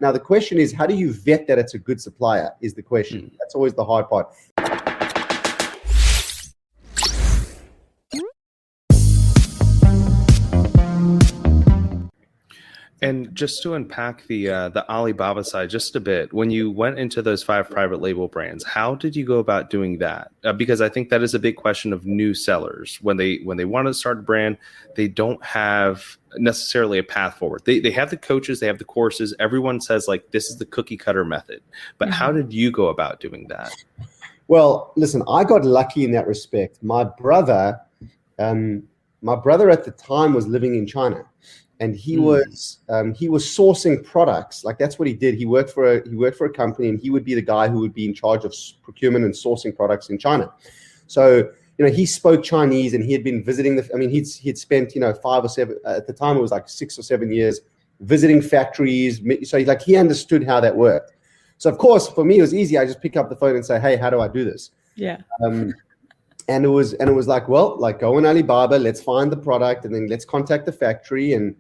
Now the question is, how do you vet that it's a good supplier is the question. That's always the hard part. And just to unpack the Alibaba side just a bit, when you went into those 5 private label brands, how did you go about doing that? Because I think that is a big question of new sellers. When they want to start a brand, they don't have necessarily a path forward. They have the coaches, they have the courses. Everyone says like this is the cookie cutter method. But how did you go about doing that? Well, listen, I got lucky in that respect. My brother at the time was living in China. And he was sourcing products. Like that's what he did. He worked for a company, and he would be the guy who would be in charge of procurement and sourcing products in China. So he spoke Chinese, and he had been visiting he'd spent 5 or 7 at the time. It was like 6 or 7 years visiting factories. So he understood how that worked. So of course for me it was easy. I just pick up the phone and say, hey, how do I do this? Yeah. And it was like, well, like go on Alibaba, let's find the product, and then let's contact the factory and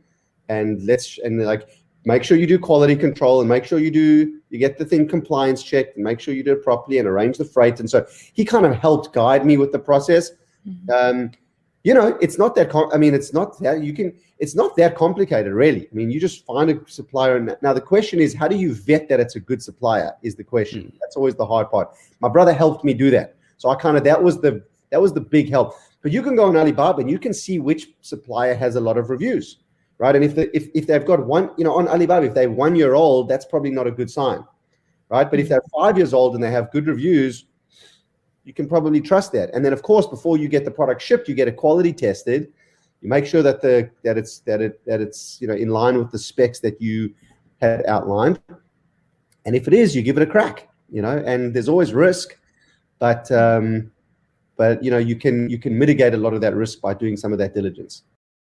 make sure you do quality control, and make sure you get the thing compliance checked, and make sure you do it properly, and arrange the freight. And so he kind of helped guide me with the process. It's not that it's not that complicated, really. I mean, you just find a supplier. And now the question is, how do you vet that it's a good supplier is the question. That's always the hard part. My brother helped me do that. So that was the big help. But you can go on Alibaba and you can see which supplier has a lot of reviews, right? And if they've got one, on Alibaba, if they're 1 year old, that's probably not a good sign, right? But if they're 5 years old and they have good reviews, you can probably trust that. And then of course, before you get the product shipped, you get it quality tested. You make sure that it's in line with the specs that you had outlined. And if it is, you give it a crack, and there's always risk, but you can mitigate a lot of that risk by doing some of that diligence.